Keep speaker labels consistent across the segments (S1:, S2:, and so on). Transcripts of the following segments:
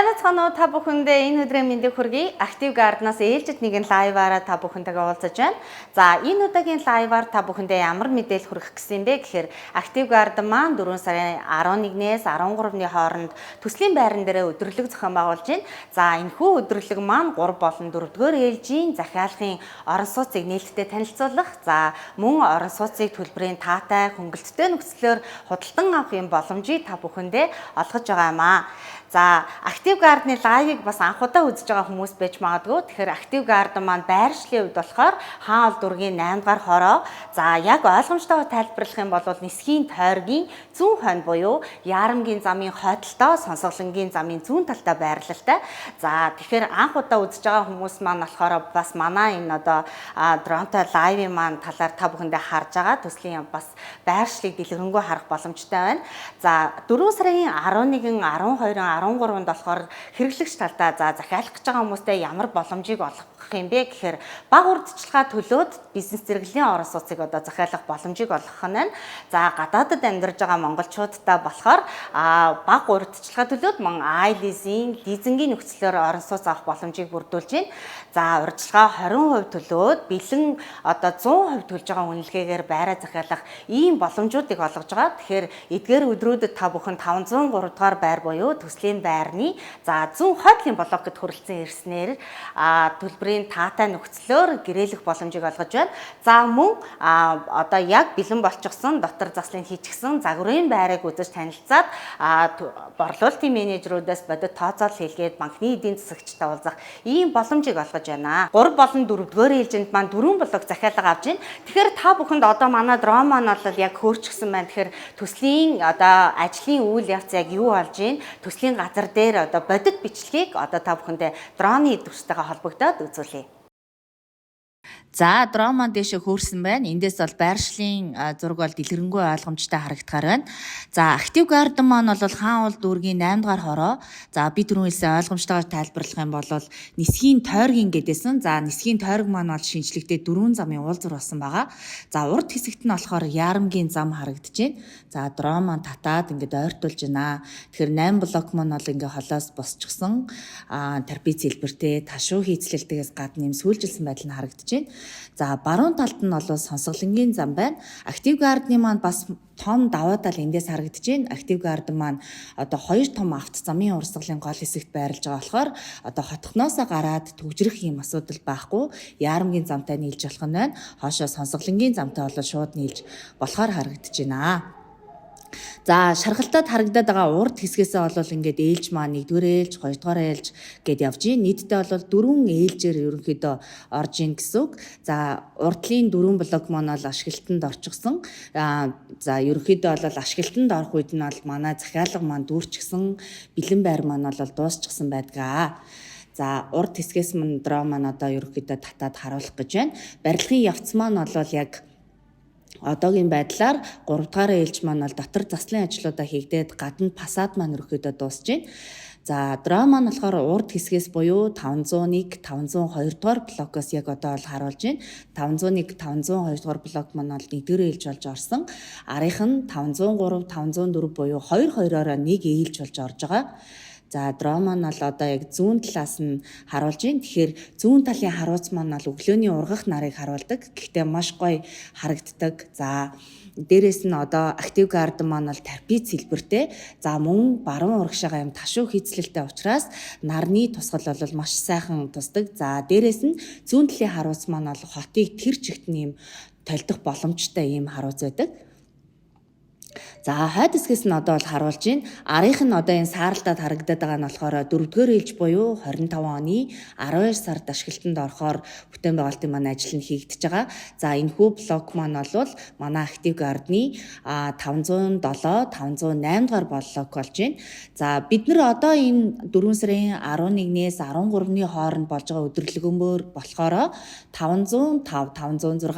S1: Сайн уу та бүхэндээ энэ өдрийн мэндийг хүргэе. Active Garden-аас ээлжид нэгэн лайваараа та бүхэнтэйгээ уулзаж байна. За энэ удаагийн лайваар та бүхэндээ ямар мэдээлэл хүргэх гэсэн бэ гэхээр Active Garden маань 4 сарын 11-ээс 13-ны хооронд төслийн байран дээр өдрөлөг зохион байгуулж байна. За энэхүү өдрөлөг маань 3 болон 4-р ээлжийн захиалгын орон сууцыг нээлттэй танилцуулах. За мөн орон сууцыг төлбөрийн таатай хөнгөлөлттэй нөхцлөөр худалдан авахын боломжийг та бүхэндээ олгож байгаа юм аа. За Active Garden-ы лайвыг бас анх удаа үзэж байгаа хүмүүс байж магадгүй. Тэгэхээр Active Garden маань байршлын үед болохоор хаан ол дургийн 8 дугаар хороо. За яг ойлгомжтойгоор тайлбарлах юм бол нисхийн тойргийн зүүн хойно буюу Яарамгийн замын хойдолтой Сонсголонгийн замын зүүн талтай байрлалтай. За тэгэхээр анх удаа үзэж байгаа хүмүүс маань болохоор бас манай энэ одоо дронтой лайвын маань талаар та бүхэндээ харж байгаа төслийн бас байршлыг дэлгэрэнгүй харах боломжтой байна. За 4 сарын 11, 12, 13-нд болохоор хэрэглэгч талдаа захиалах гэж байгаа хүмүүстэй ямар боломжийг олгох юм бэ гэхээр бага урдчилгаа төлөөд бизнес зэрэглэлийн орон сууцыг одоо захиалах боломжийг олгох нь байна. За гадаадд амьдарж байгаа монголчуудтай болохоор бага урдчилгаа төлөөд мөн лизингийн нөхцлөөр орон сууц авах боломжийг бүрдүүлж байна. За урьдчилгаа 20% төлөөд бэлэн одоо 100% төлж байгаа үнэлгээгээр байраа захиалах ийм боломжуудыг олгож байгаа. Тэгэхээр эдгээр өдрүүдэд та бүхэн 503 дугаар байр буюу төслийн байрны за 100 хойдлын блокод хүрэлцэн ирснээр төлбөрийн таатай нөхцлөөр гэрээлэх боломжийг олгож байна. За мөн одоо яг бэлэн болчихсон дотор заслын хийчихсэн загварын байрыг үзэж танилцаад борлуулалтын менежерүүдээс бодит тооцоол хийлгээд банкны эдийн засагчтай уулзах ийм боломжийг олгож байна. 3 болон 4-р ээлжинд маань 4 блок захиалга авж байна. Тэгэхээр та бүхэнд одоо манай дрон маань бол яг хөөрчихсөн байна. Тэгэхээр төслийн одоо ажлын үйл явц яг юу болж байна? Төслийн газар дээр одоо бодит бичлэгийг одоо та бүхэндээ дроны төстэйгээ холбогдоод үзүүлье. За дрон маань дэше хөөрсөн байна. Эндээс бол байршлын зураг бол дэлгэрэнгүй ойлгомжтой харагдахаар байна. За Active Garden маань бол хаан ол дүүргийн 8 дугаар хороо. За би түрүүнээс ойлгомжтойгоор тайлбарлах юм бол нисхийн тойргийн гэдээсэн. За нисхийн тойрог маань бол шинжлэхдээ 4 замын уулзвар болсон байгаа. За урд хэсэгт нь болохоор Яарамгийн зам харагдаж байна. За дрон маань татаад ингээд ойртуулж байна. Тэгэхээр 8 блок маань бол ингээд холоос босчихсон. Трапез хэлбэртэй ташуу хийцлэлтээс гадна юм сүүлжилсэн байдал нь харагдаж байна. За баруун талд нь бол Сонсголонгийн зам байна. Active Garden-ы маань бас том даваа тал эндээс харагдаж байна. Active Garden маань одоо 2 том авто замын урсгалын гол хэсэгт байрлаж байгаа болохоор одоо хотхноосоо гараад төгжрөх юм асуудал байхгүй. Яарамгийн замтай нийлж болох нь байна. Хоошоо Сонсголонгийн замтай бол шууд нийлж болохоор харагдаж байна. За шаргалтад харагдаад байгаа урд хэсгээсээ бол ингээд ээлж маань 1-р ээлж, 2-р ээлж гэд явж байна. Нийтдээ бол 4 ээлжээр ерөнхийдөө орж ийн гэсэн үг. За урдлын 4 блок маань бол ашиглалтанд орчихсон. За ерөнхийдөө бол ашиглалтанд орох үед нь бол манай захиалга маань дүүрчихсэн, бэлэн байр маань бол дуусчихсан байдгаа. За урд хэсгээс мань дрон маань одоо ерөнхийдөө татаад харуулах гэж байна. Барилгын явц маань бол яг одоогийн байдлаар 3 дугаар ээлж маань бол дотор заслын ажлуудаа хийгдээд гадна фасад маань ерөөхдөө дуусж байна. За дрон маань болохоор урд хэсгээс буюу 501, 502 дугаар блокоос яг одоо бол харуулж байна. 501, 502 дугаар блок маань бол 1-р ээлж болж орсон. Арийнх нь 503, 504 буюу 2-2-ороо 1 ээлж болж орж байгаа. За дрон маань бол одоо яг зүүн талаас нь харуулж байна. Тэгэхээр зүүн талын харуулц маань бол өглөөний ургах нарыг харуулдаг. Гэхдээ маш гоё харагддаг. За дээрээс нь одоо Active Garden маань бол трапез хэлбэртэй. За мөн баруун урагшаага юм ташуу хийцлэлтэй учраас нарны тусгал бол маш сайхан тусдаг. За дээрээс нь зүүн талын харуулц маань бол хотыг тэр чигт нь юм толдох боломжтой ийм харуулц байдаг. За хойд хэсгээс нь одоо бол харуулж байна. Арийнх нь одоо энэ сааралтад харагдаад байгаа нь болохоор 4-р ээлж буюу 25 оны 12 сард ашиглалтанд орохоор бүтээн байгуулалтын маань ажил нь хийгдэж байгаа. За энэхүү блок маань бол манай Active Garden-ы 507, 508 дугаар блок болж байна. За бид нар одоо энэ 4 сарын 11-ээс 13-ны хооронд болж байгаа өдрөлгөмөр болохоор 505, 506,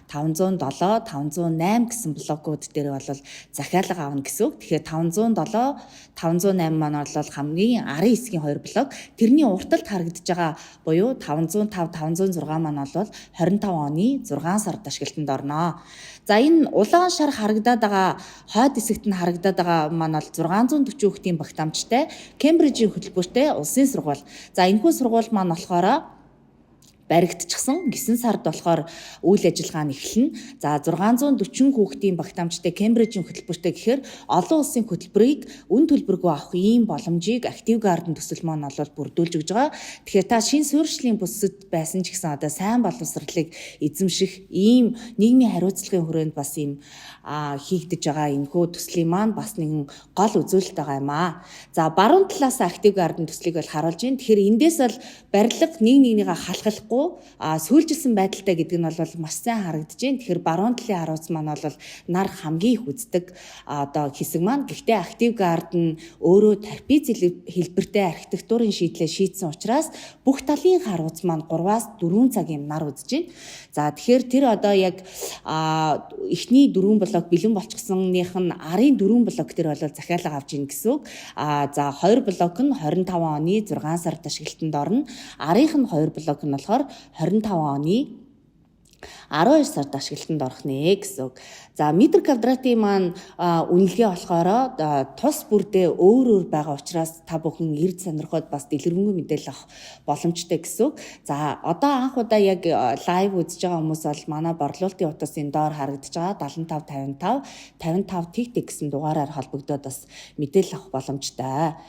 S1: 507, 508 гэсэн блокууд дээр бол
S2: захиалга авна гэсэн үг. Тэгэхээр 507, 508 маань бол хамгийн арын хэсгийн 2 блок. Тэрний урталт харагдаж байгаа буюу 505, 506 маань бол 25 оны 6 сард ашиглалтанд орно. За энэ улаан шар харагдаад байгаа хойд хэсэгт нь харагдаад байгаа маань бол 640 хүүхдийн багтаамжтай Кембрижийн хөтөлбөртэй улсын сургууль. За энэхүү сургууль маань болохоор баригдчихсан 9 сард болохоор үйл ажиллагаа нь эхэлнэ. За 640 хүүхдийн багтаамжтай Кембрижийн хөтөлбөртэй гэхээр олон улсын хөтөлбөрийг үн төлбөргүй авах ийм боломжийг Active Garden төсөл маань бол бүрдүүлж өгж байгаа. Тэгэхээр та шин суурьшлийн бүсэд байсан ч гэсэн одоо сайн боловсролыг эзэмших ийм нийгмийн хариуцлагын хүрээнд бас ийм хийгдэж байгаа энэхүү төслийн маань бас нэгэн гол үзүүлэлт байгаа юм аа. За баруун талаас Active Garden төслийг бол харуулж байна. Тэгэхээр эндээс бол барилга нэгнийгээ халахлахгүй сүйжилсэн байдалтай гэдэг нь бол маш сайн харагдаж байна. Тэгэхээр баруун талын харуулц маань бол нар хамгийн их үздэг одоо хэсэг маань. Гэхдээ Active Garden өөрөө трапез хэлбэртэй архитектурын шийдлээ шийдсэн учраас бүх талын харуулц маань 3-аас 4 цагийн нар үзэж байна. За тэгэхээр тэр одоо яг эхний 4 блок бэлэн болчихсоных нь арын 4 блок тэр бол захиалга авч ийн гэсэн үг. За 2 блок нь 25 оны 6 сард ашиглалтанд орно. Арынх нь 2 блок нь болохоор 25 оны 12 сард ашиглалтанд орох нэ гэсэн үг. За метр квадратын маань үнэлгээ болохоор тус бүрдээ өөр байгаа учраас та бүхэн эрд сонирхоод бас дэлгэрэнгүй мэдээлэл авах боломжтой гэсэн үг. За одоо анх удаа яг лайв үзэж байгаа хүмүүс бол манай борлуулалтын утасын доор харагдаж байгаа 75 55 TikTok гэсэн дугаараар холбогдоод бас мэдээлэл авах боломжтой.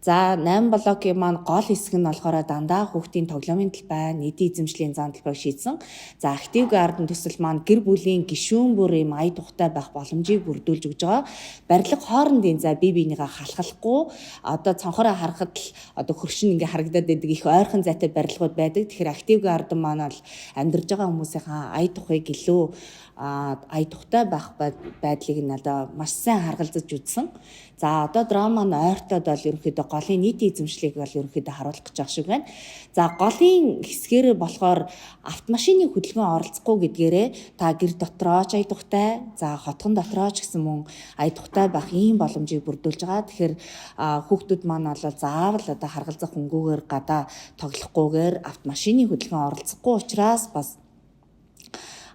S2: За 8 блокийн маань гол хэсэг нь болохоор дандаа хүүхдийн тоглоомын талбай, нийтийн эзэмшлийн зан талбайг шийдсэн. За Active Garden төсөл маань гэр бүлийн гишүүн бүр юм ая тухтай байх боломжийг бүрдүүлж өгж байгаа. Барилга хоорондын за бие биенийгээ халахлахгүй одоо цонхороо харахад л одоо хөршин ингээ харагдаад байдаг их ойрхон зайтай барилгууд байдаг. Тэгэхээр Active Garden маань бол амьдарж байгаа хүмүүсийн ая тухыг илүү ая тухтай байх байдлыг нь одоо маш сайн харгалзаж үзсэн. За одоо драма нь ойртоод бол ерөнхийдөө голын нийтийн эзэмшлийг бол ерөнхийдөө харуулах гэж байгаа шиг байна. За голын хэсгээр болохоор автомашины хөдөлгөөн оролцохгүй гэдгээрээ та гэр дотроо ч ая тухтай, за хотгон дотроо ч гэсэн мөн ая тухтай байх ийм боломжийг бүрдүүлж байгаа. Тэгэхээр хүүхдүүд маань бол заавал одоо харгалзах хөнгүүгээр гадаа тоглохгүйгээр автомашины хөдөлгөөн оролцохгүй учраас бас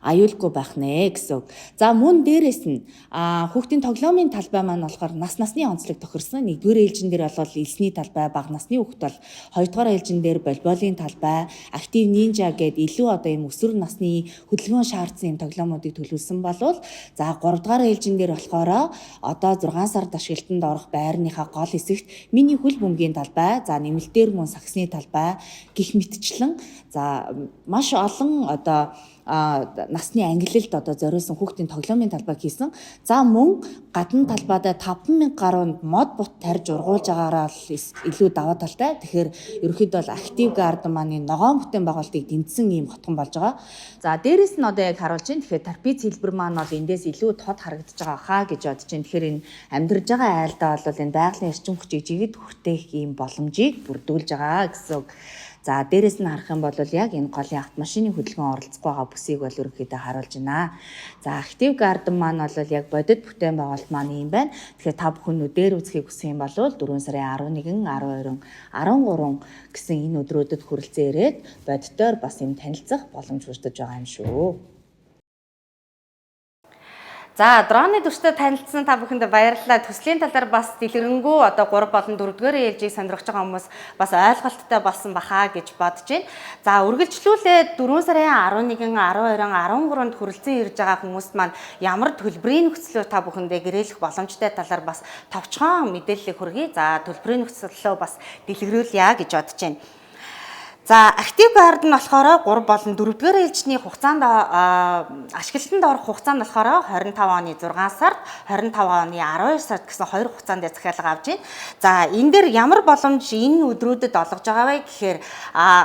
S2: аюулгүй байх нэ гэсэн. За мөн дээрэс нь хүүхдийн тоглоомын талбай маань болохоор нас насны онцлог тохирсон. 1-р ээлжин дээр бол элсний талбай, бага насны хүүхд бол 2-р ээлжин дээр волейболын талбай, Active Ninja гэдэг илүү одоо юм өсвөр насны хөдөлгөөн шаардсан юм тоглоомуудыг төлөвлөсөн болвол за 3-р ээлжин дээр болохоор одоо 6 сард ашиглалтанд орох байрныхаа гол хэсэгт миний хөл бөмбөгийн талбай, за нэмэлтээр мөн саксны талбай гих мэтчлэн за маш олон одоо насны ангиллалд одоо зориулсан хүүхдийн тоглоомын талбайг хийсэн. За мөн гадна талбайдаа 5,000 гаруй мод бут тарьж ургуулж байгаараа илүү даваа талтай. Тэгэхээр ерөнхийдөө бол Active Garden маань ногоон бүтээн байгуулалтыг дэмжсэн ийм хотгон болж байгаа. За дээрэс нь одоо яг харуулж байна. Тэгэхээр трапез хэлбэр маань бол эндээс илүү тод харагдаж байгаа хаа гэж бодож байна. Тэгэхээр энэ амьдарж байгаа айлдаа бол энэ байгалийн эрчим хүчийг жигэд хүртээх ийм боломжийг бүрдүүлж байгаа гэсэн. За дээрэс нь харах юм бол яг энэ голын автомашины хөдөлгөөн оролцохгүй байгаа бүсийг бол ерөнхийдөө харуулж байна. За Active Garden маань бол яг бодит бүтээн байгуулалт маань юм байна. Тэгэхээр та бүхэн нүдээр үзхийг хүсэх юм бол 4 сарын 11, 12, 13 гэсэн энэ өдрүүдэд хүрэлцэн ирээд бодитоор бас юм танилцах боломж бүрдэж байгаа юм шүү.
S1: За дроны төвчтэй танилцсан та бүхэнд баярлалаа. Төслийн талаар бас дэлгэрэнгүй одоо 3 болон 4-р ээлжийг сонирхож байгаа хүмүүс бас ойлголттой болсон бахаа гэж бодож байна. За үргэлжлүүлээд 4 сарын 11, 12, 13-нд хүрэлцэн ирж байгаа хүмүүст маань ямар төлбөрийн нөхцөлөөр та бүхэндээ гэрээлэх боломжтой талаар бас товчхон мэдээлэл хүргэе. За төлбөрийн нөхцөлөө бас дэлгэрүүлье гэж бодож байна. За Active Garden болохоор 3 болон 4-р ээлжний хугацаанд ашиглалтанд орох хугацаа нь болохоор 25 оны 6 сард, 25 оны 12 сард гэсэн 2 хугацаанд захиалга авч байна. За энэ дээр ямар боломж энэ өдрүүдэд олгож байгаа вэ гэхээр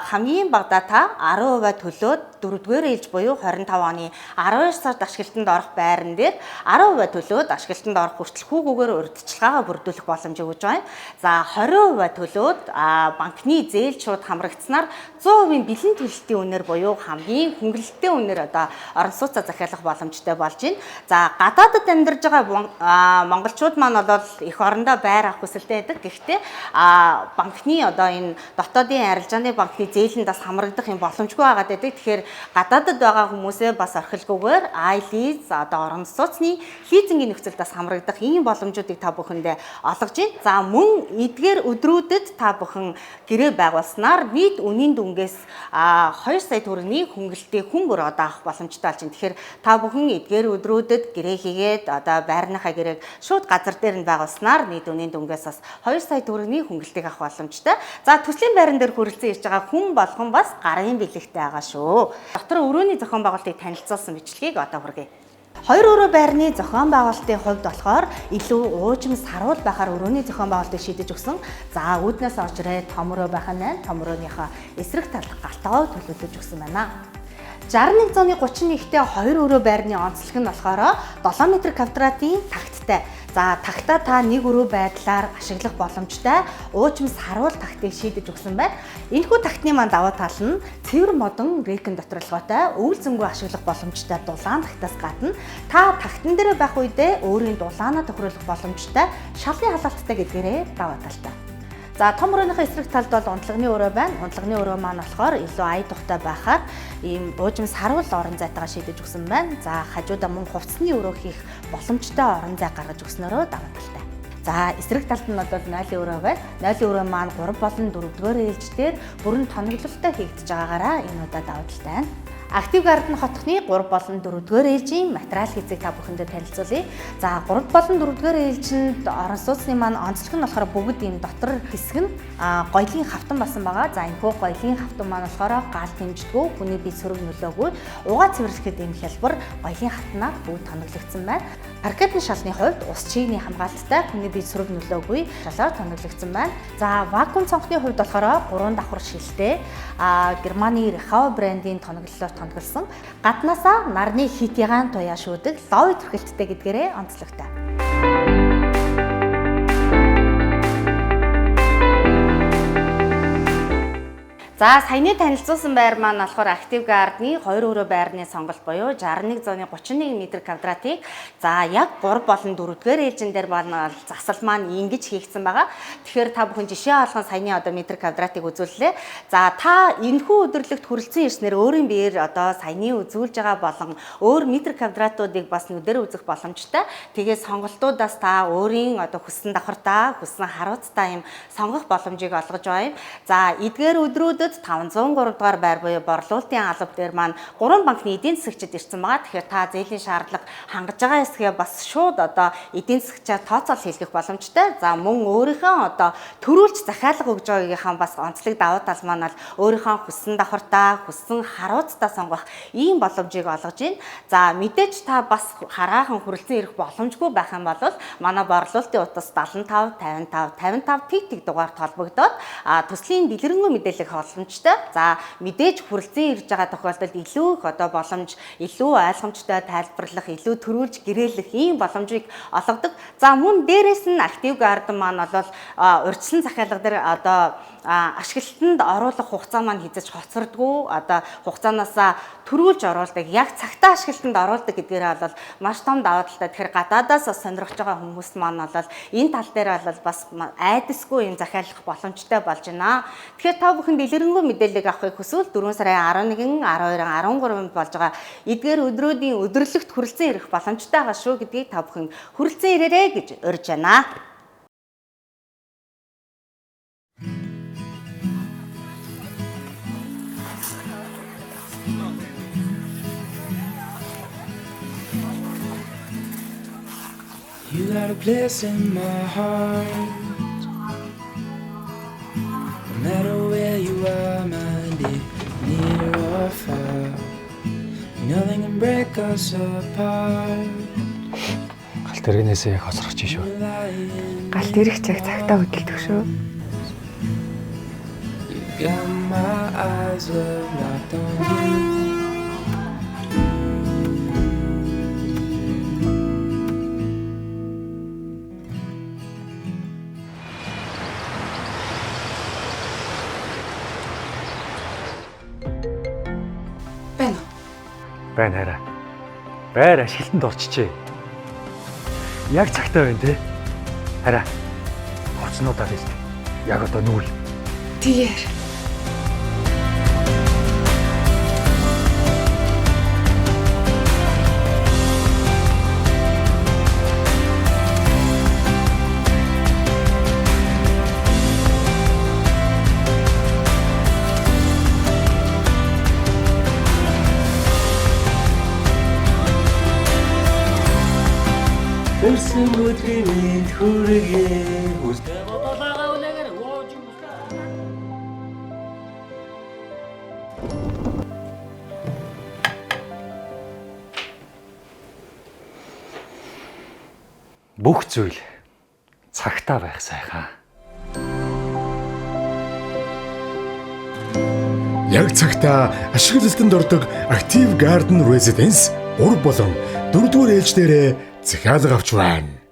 S1: хамгийн багадаа та 10% төлөөд 4-р ээлж буюу 25 оны 12 сард ашиглалтанд орох байран дээр 10% төлөөд ашиглалтанд орох хүртэл хүүгүүгээр урьдчилгаагаа бүрдүүлэх боломжийг өгж байна. За 20% төлөөд банкны зээл шууд хамрагдсанаар 100% бэлэн төлөлтийн үнээр буюу хамгийн хөнгөлөлттэй үнээр одоо орон сууцаа захиалах боломжтой болж байна. За гадаадд амьдарж байгаа монголчууд маань бол эх орондоо байр авах хүсэлтэй байдаг. Гэхдээ банкны одоо энэ дотоодын арилжааны банкны зээлэнд бас хамрагдах юм боломжгүй байгаад байдаг. Тэгэхээр гадаадд байгаа хүмүүсээ бас орхилгүйгээр iLease одоо орон сууцны лизингийн нөхцөлд бас хамрагдах ийм боломжуудыг та бүхэндээ олгож байна. За мөн эдгээр өдрүүдэд та бүхэн гэрээ байгуулснаар нийт үнийн дүнгээс 2 сая төгрөгийн хөнгөлөлтийг хүн бүр одоо авах боломжтой болж байна. Тэгэхээр та бүхэн эдгээр өдрүүдэд гэрээ хийгээд одоо байрныхаа гэрээг шууд газар дээр нь байгуулснаар нийт үнийн дүнгээс бас 2 сая төгрөгийн хөнгөлөлтийг авах боломжтой. За төслийн байран дээр хүрэлцэн ирж байгаа хүн болгон бас гарын бэлэгтэй байгаа шүү. Дотор өрөөний зохион байгуулалтыг танилцуулсан бичлэгийг одоо хүргэе. 2 өрөө байрны зохион байгуулалтын хувьд болохоор илүү уужим саруул байхаар өрөөний зохион байгуулалтыг шийдэж өгсөн. За үүднээс орж ирээд том өрөө байх нь том өрөөнийхөө эсрэг талд галтгоо төлөвлөж өгсөн байна. 61 зууны 31-т 2 өрөө байрны онцлог нь болохоор 7 м квадратын тагттай. За тагтаа та нэг өрөө байдлаар ашиглах боломжтой уужим саруул тагтыг шийдэж өгсөн байна. Энэхүү тагтны маань давуу тал нь цэвэр модон рекэн доторлоготой өвөл зөнгөө ашиглах боломжтой дулаан тагтаас гадна та тагтан дээр байх үедээ өөрийн дулаанаа тохируулах боломжтой шалын халаалттай гэдгээрээ даваа талтай. За том өрөөний эсрэг талд бол унтлагын өрөө байна. Унтлагын өрөө маань болохоор илүү ая тухтай байхаар ийм уужим саруул орон зайтайгаа шийдэж өгсөн байна. За хажуудаа мөн хувцсны өрөө хийх боломжтой орон зай гаргаж өгснөөрөө даваа талтай. За эсрэг талд нь бол нойлын өрөө байна. Нойлын өрөө маань 3 болон 4-р ээлжээр бүрэн тоноглолттой хийгдэж байгаагаараа энэ удаа даваа талтай байна. Active Garden хотхны 3 болон 4-р ээлжийн материал хэсэг та бүхэндээ танилцуулъя. За 3 болон 4-р ээлжинд орон сууцны маань онцлог нь болохоор бүгд ийм дотор хэсэг нь гоёлын хавтан басан байгаа. За энэхүү гоёлын хавтан маань болохоор гал дэмждэггүй, хүний бие сөрөг нөлөөгүй, угаа цэвэрлэхэд ийм хялбар гоёлын хавтнаар бүгд тоноглогдсон байна. Паркетын шалны хувьд ус чийгний хамгаалттай, хүний бие сөрөг нөлөөгүй шалаар тоноглогдсон байна. За вакуум цонхны хувьд болохоор 3 давхар шилтэй Германы Rehau брендийн тоноглолоор тоноглосон. Гаднаасаа нарны хитягаан туяа шүүдэг лови төрхөлттэй гэдгээрээ онцлогтой. За саяны танилцуулсан байр маань болохоор Active Garden-ы 2 өрөө байрны сонголт буюу 61 зууны 31 м квадратыг за яг 3 болон 4-р ээлжин дээр засал маань ингэж хийгдсэн байгаа. Тэгэхээр та бүхэн жишээ олгон саяны одоо метр квадратыг үзүүллээ. За та энэхүү өдөрлөгт хүрэлцэн ирснээр өөрийн биеэр одоо саяны үзүүлж байгаа болон өөр метр квадратуудыг бас нүдээр үзэх боломжтой. Тэгээд сонголтуудаас та өөрийн одоо хүссэн давхартаа, хүссэн харуулцтай юм сонгох боломжийг олгож байна. За эдгээр өдрүүд 503 дугаар байр буюу борлуулалтын алба дээр маань 3 банкны эдийн засагчид ирсэн байгаа. Тэгэхээр та зээлийн шаардлага хангаж байгаа хэсгээ бас шууд одоо эдийн засагчаар тооцоол хийлгэх боломжтой. За мөн өөрийнхөө одоо төрүүлж захиалга өгж байгаагийнхаа бас онцлог давуу тал маань бол өөрийнхөө хүссэн давхартаа, хүссэн харуулцтай сонгох ийм боломжийг олгож байна. За мэдээж та бас хараахан хүрэлцэн ирэх боломжгүй байх юм бол манай борлуулалтын утас 75 55 55 тэг дугаард холбогдоод төслийн дэлгэрэнгүй мэдээлэл боломжтой. За мэдээж хүрэлцэн ирж байгаа тохиолдолд илүү их одоо боломж, илүү ойлгомжтой тайлбарлах, илүү төрүүлж гэрээлэх ийм боломжийг олгодог. За мөн дээрэс нь Active Garden маань бол урьдчилан захиалга дээр одоо ашиглалтанд оруулах хугацаа маань хязгаарч хоцродгүй, одоо хугацаанаасаа төрүүлж оруулдаг, яг цагтаа ашиглалтанд оруулдаг гэдгээрээ бол маш том даваа талтай. Тэгэхээр гадаадаас сонирхож байгаа хүмүүс маань бол энэ тал дээр бол бас айдасгүй юм захиалах боломжтой болж байна. Тэгэхээр та бүхэн дэлгэрэнгүй мэдээллийг авахыг хүсвэл 4 сарын 11, 12, 13-нд болж байгаа эдгээр өдрүүдийн өдөрлөгт хүрэлцэн ирэх боломжтой байгаа шүү гэдгийг та бүхэн хүрэлцэн ирээрэй гэж урьж байна.
S3: You got a place in my heart. No matter where you are, my dear, near or far, nothing can break us apart.
S4: Галт иргэнээсээ яг хоцрох чинь шүү.
S5: Галт ирэх цаг цагтаа хөдөлдөг шүү.
S3: You got my eyes locked on you.
S4: Байна хараа. Байр ашиглалтанд орчихжээ. Яг цагтаа байна те. Хараа. Хоцнуудаа л яг одоо нүүл.
S5: Тийэр.
S3: Өрсөн өдрийн хүргээ
S4: Бүх зүйл цагтаа байх сайхан.
S6: Яг цагтаа ашиглалтанд ордог Active Garden Residence 3 болон 4 дугаар ээлжлэрээ захиалга авч байна.